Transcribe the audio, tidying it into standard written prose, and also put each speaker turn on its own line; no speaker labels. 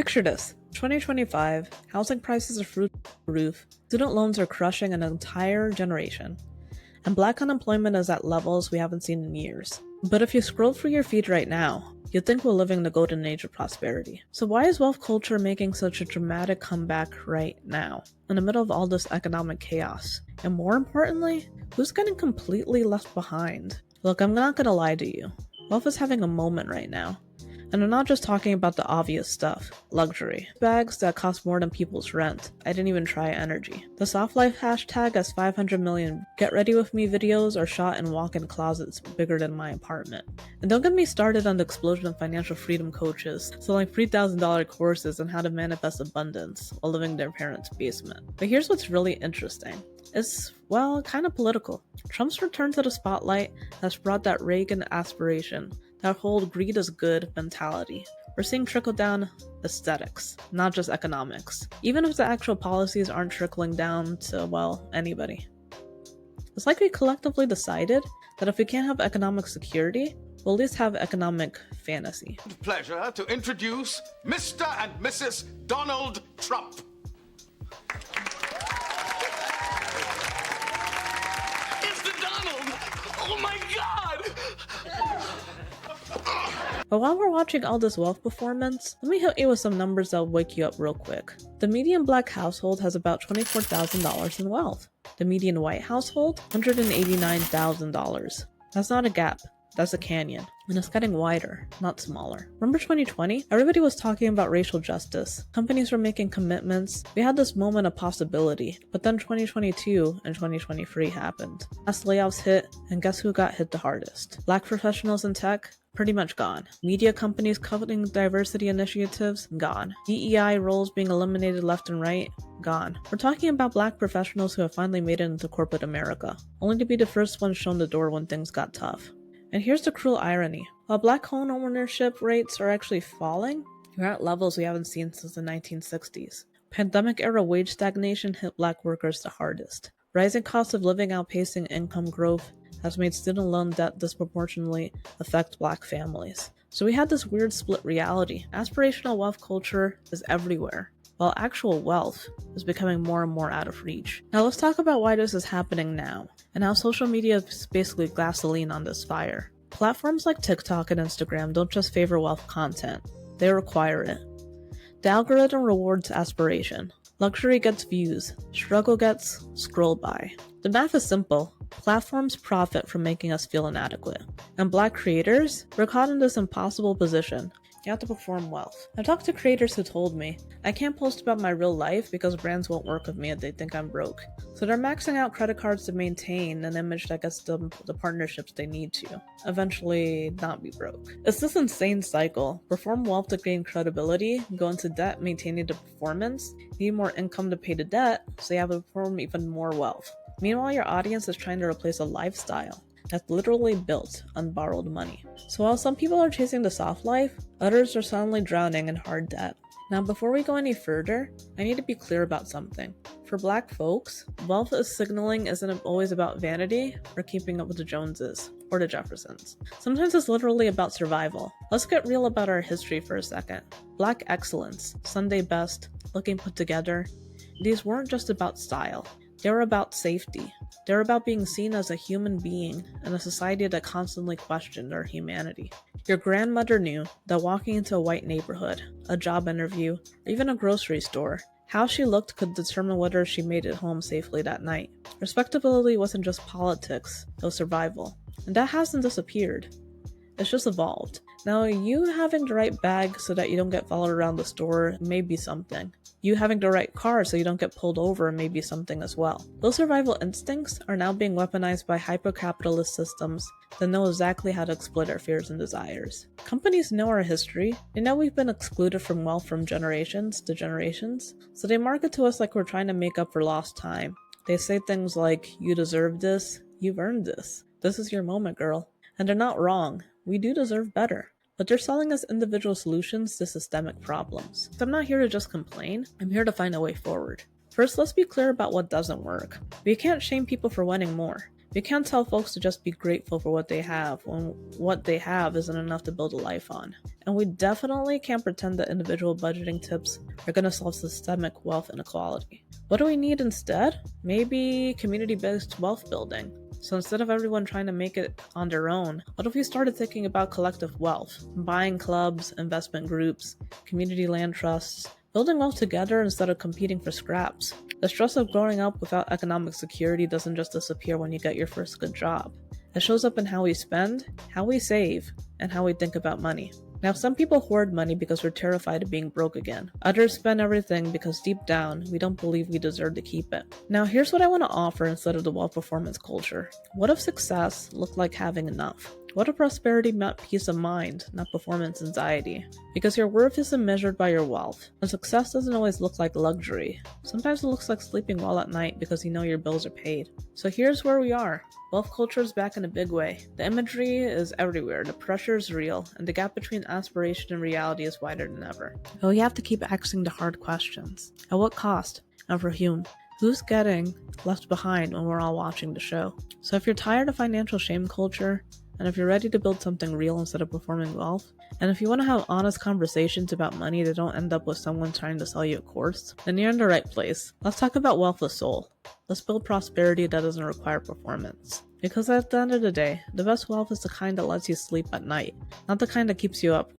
Picture this. 2025, housing prices are through the roof, student loans are crushing an entire generation, and Black unemployment is at levels we haven't seen in years. But if you scroll through your feed right now, you'd think we're living the golden age of prosperity. So why is wealth culture making such a dramatic comeback right now, in the middle of all this economic chaos? And more importantly, who's getting completely left behind? Look, I'm not gonna lie to you. Wealth is having a moment right now. And I'm not just talking about the obvious stuff. Luxury. Bags that cost more than people's rent. I didn't even try energy. The soft life hashtag has 500 million get ready with me videos are shot in walk-in closets bigger than my apartment. And don't get me started on the explosion of financial freedom coaches selling $3,000 courses on how to manifest abundance while living in their parents' basement. But here's what's really interesting. It's, well, kind of political. Trump's return to the spotlight has brought that Reagan aspiration, that whole greed is good mentality. We're seeing trickle-down aesthetics, not just economics, even if the actual policies aren't trickling down to, well, anybody. It's like we collectively decided that if we can't have economic security, we'll at least have economic fantasy.
Pleasure to introduce Mr. and Mrs. Donald Trump. It's the Donald! Oh my God!
But while we're watching all this wealth performance, let me hit you with some numbers that'll wake you up real quick. The median Black household has about $24,000 in wealth. The median white household, $189,000. That's not a gap. That's a canyon. And it's getting wider, not smaller. Remember 2020? Everybody was talking about racial justice. Companies were making commitments. We had this moment of possibility. But then 2022 and 2023 happened. Mass layoffs hit, and guess who got hit the hardest? Black professionals in tech? Pretty much gone. Media companies cutting diversity initiatives? Gone. DEI roles being eliminated left and right? Gone. We're talking about Black professionals who have finally made it into corporate America, only to be the first ones shown the door when things got tough. And here's the cruel irony. While Black home ownership rates are actually falling, we're at levels we haven't seen since the 1960s. Pandemic-era wage stagnation hit Black workers the hardest. Rising costs of living outpacing income growth has made student loan debt disproportionately affect Black families. So we had this weird split reality. Aspirational wealth culture is everywhere, while actual wealth is becoming more and more out of reach. Now let's talk about why this is happening now, and how social media is basically gasoline on this fire. Platforms like TikTok and Instagram don't just favor wealth content, they require it. The algorithm rewards aspiration. Luxury gets views, struggle gets scrolled by. The math is simple. Platforms profit from making us feel inadequate. And Black creators, we're caught in this impossible position. You have to perform wealth. I've talked to creators who told me, I can't post about my real life because brands won't work with me if they think I'm broke. So they're maxing out credit cards to maintain an image that gets them the partnerships they need to eventually not be broke. It's this insane cycle. Perform wealth to gain credibility, go into debt maintaining the performance, need more income to pay the debt, so you have to perform even more wealth. Meanwhile, your audience is trying to replace a lifestyle that's literally built on borrowed money. So while some people are chasing the soft life, others are suddenly drowning in hard debt. Now before we go any further, I need to be clear about something. For Black folks, wealth is signaling isn't always about vanity or keeping up with the Joneses or the Jeffersons. Sometimes it's literally about survival. Let's get real about our history for a second. Black excellence, Sunday best, looking put together, these weren't just about style. They were about safety. They were about being seen as a human being in a society that constantly questioned our humanity. Your grandmother knew that walking into a white neighborhood, a job interview, or even a grocery store, how she looked could determine whether she made it home safely that night. Respectability wasn't just politics, it was survival. And that hasn't disappeared. It's just evolved. Now, you having the right bag so that you don't get followed around the store may be something. You having the right car so you don't get pulled over may be something as well. Those survival instincts are now being weaponized by hyper-capitalist systems that know exactly how to exploit our fears and desires. Companies know our history. They know we've been excluded from wealth from generations to generations, so they market to us like we're trying to make up for lost time. They say things like, you deserve this, you've earned this. This is your moment, girl. And they're not wrong. We do deserve better. But they're selling us individual solutions to systemic problems. So I'm not here to just complain, I'm here to find a way forward. First, let's be clear about what doesn't work. We can't shame people for wanting more. We can't tell folks to just be grateful for what they have when what they have isn't enough to build a life on. And we definitely can't pretend that individual budgeting tips are going to solve systemic wealth inequality. What do we need instead? Maybe community-based wealth building. So instead of everyone trying to make it on their own, what if we started thinking about collective wealth? Buying clubs, investment groups, community land trusts, building wealth together instead of competing for scraps. The stress of growing up without economic security doesn't just disappear when you get your first good job. It shows up in how we spend, how we save, and how we think about money. Now, some people hoard money because we're terrified of being broke again. Others spend everything because deep down, we don't believe we deserve to keep it. Now, here's what I want to offer instead of the wealth performance culture. What if success looked like having enough? What if prosperity meant peace of mind, not performance anxiety? Because your worth isn't measured by your wealth, and success doesn't always look like luxury. Sometimes it looks like sleeping well at night because you know your bills are paid. So here's where we are. Wealth culture is back in a big way. The imagery is everywhere, the pressure is real, and the gap between aspiration and reality is wider than ever. But we have to keep asking the hard questions. At what cost? And for whom? Who's getting left behind when we're all watching the show? So if you're tired of financial shame culture, and if you're ready to build something real instead of performing wealth, and if you want to have honest conversations about money that don't end up with someone trying to sell you a course, then you're in the right place. Let's talk about wealth of soul. Let's build prosperity that doesn't require performance. Because at the end of the day, the best wealth is the kind that lets you sleep at night, not the kind that keeps you up